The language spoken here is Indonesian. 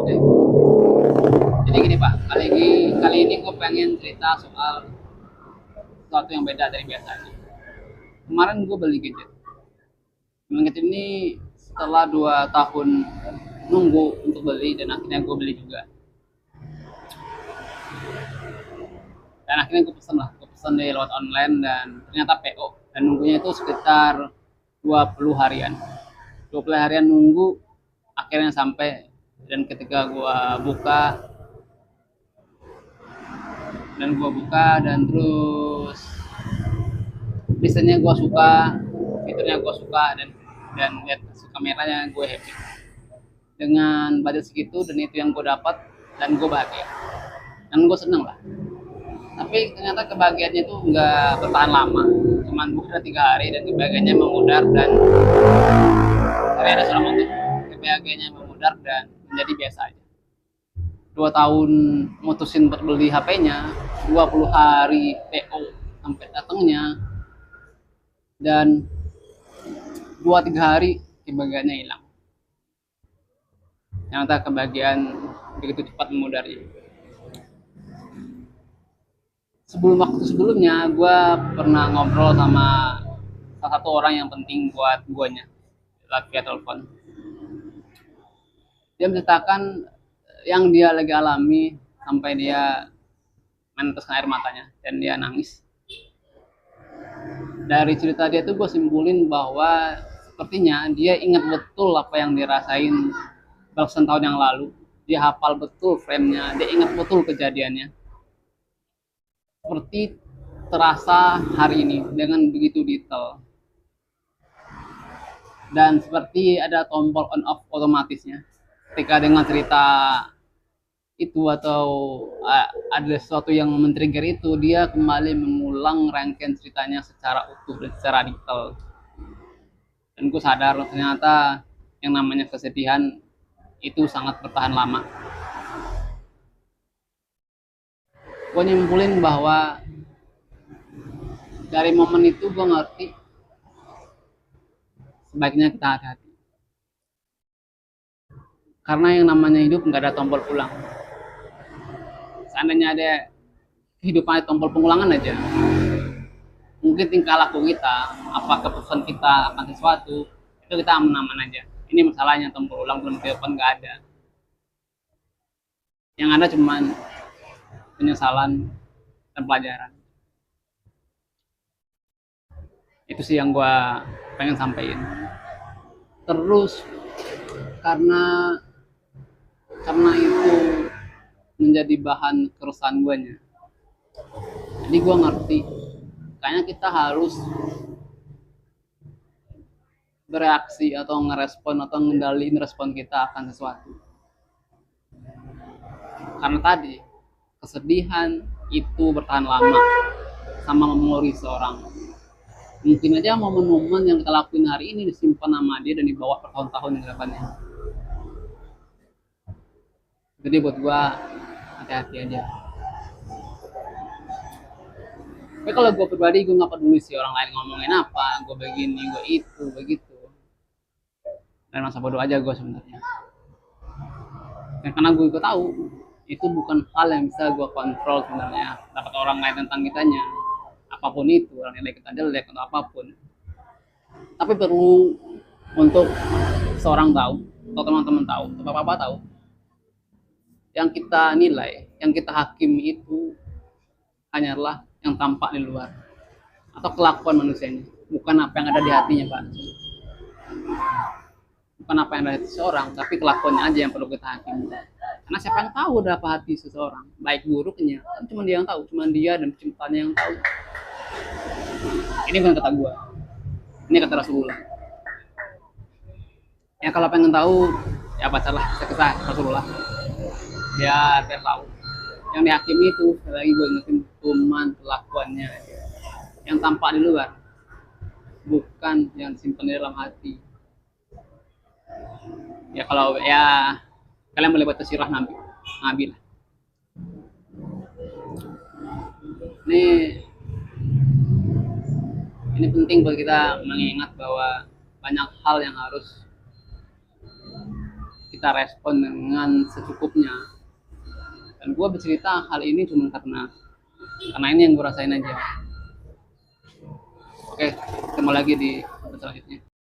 Oke. Jadi gini Pak, kali ini gue pengen cerita soal sesuatu yang beda dari biasanya. Kemarin gue beli gadget. Gadget ini setelah 2 tahun nunggu untuk beli dan akhirnya gue beli juga. Dan akhirnya gue pesen di lewat online dan ternyata PO. Dan nunggunya itu sekitar 20 harian. 20 harian nunggu, akhirnya sampai. Dan ketika gue buka, dan terus desainnya gue suka, fiturnya gue suka, dan lihat kameranya gue happy dengan budget segitu, dan itu yang gue dapat, dan gue bahagia dan gue seneng lah. Tapi ternyata kebahagiaannya itu nggak bertahan lama, cuman udah 3 hari dan kebahagiaannya memudar, dan dari ada seorang untuk kebahagiaannya memudar dan menjadi biasa aja. 2 tahun mutusin buat beli HP-nya, 20 hari PO sampai datangnya, dan 2-3 hari kebahagiaannya hilang. Ternyata kebahagiaan begitu cepat memudarnya. Sebelumnya gue pernah ngobrol sama salah satu orang yang penting buat guanya via telepon. Dia menceritakan yang dia lagi alami sampai dia meneteskan air matanya dan dia nangis. Dari cerita dia tuh gue simpulin bahwa sepertinya dia ingat betul apa yang dirasain belasan tahun yang lalu. Dia hafal betul frame-nya, dia ingat betul kejadiannya. Seperti terasa hari ini dengan begitu detail. Dan seperti ada tombol on off otomatisnya. Ketika dengan cerita itu atau ada sesuatu yang men-trigger itu, dia kembali mengulang rangkaian ceritanya secara utuh dan secara detail. Dan gue sadar ternyata yang namanya kesedihan itu sangat bertahan lama. Gue nyimpulin bahwa dari momen itu gue ngerti sebaiknya kita hati-hati. Karena yang namanya hidup nggak ada tombol pulang. Seandainya ada kehidupan ada tombol pengulangan aja, mungkin tingkah laku kita, apa keputusan kita akan sesuatu, itu kita aman-aman aja. Ini masalahnya tombol ulang belum kehidupan nggak ada. Yang ada cuman penyesalan dan pelajaran. Itu sih yang gue pengen sampaikan. Terus karena itu menjadi bahan keresahan gue nya, jadi gue ngerti kayaknya kita harus bereaksi atau ngerespon atau ngendaliin respon kita akan sesuatu. Karena tadi kesedihan itu bertahan lama sama memori seorang. Mungkin aja momen-momen yang kita lakuin hari ini disimpan sama dia dan dibawa bertahun-tahun ke depannya. Jadi buat gua hati-hati aja. Tapi kalau gue pribadi, gue nggak peduli sih orang lain ngomongin apa, gue begini, gue itu, begitu. Dan masa bodoh aja gue sebenarnya. Dan karena gue tahu itu bukan hal yang bisa gue kontrol sebenarnya. Dapat orang lain tentang kitanya, apapun itu, orang nilai kita jelek atau apapun. Tapi perlu untuk seorang tahu, atau teman-teman tahu, atau bapak-bapak tahu, yang kita nilai, yang kita hakimi itu hanyalah yang tampak di luar atau kelakuan manusianya, bukan apa yang ada di hatinya, Pak. Bukan apa yang ada di hati seseorang, tapi kelakuannya aja yang perlu kita hakimi. Karena siapa yang tahu udah apa hati seseorang, baik buruknya, kan cuma dia yang tahu, cuma dia dan penciptanya yang tahu. Ini bukan kata gua, ini kata Rasulullah. Ya kalau pengen tahu, ya bacalah kisah Rasulullah. Biar tahu. Yang dihakimi itu, sekali lagi gue ingetin, cuman kelakuannya aja yang tampak di luar, bukan yang simpan di dalam hati. Ya kalau ya kalian boleh baca sirah Nabi lah. Ini penting buat kita mengingat bahwa banyak hal yang harus kita respon dengan secukupnya. Dan gue bercerita hal ini cuma karena ini yang gue rasain aja. Oke, ketemu lagi di episode selanjutnya.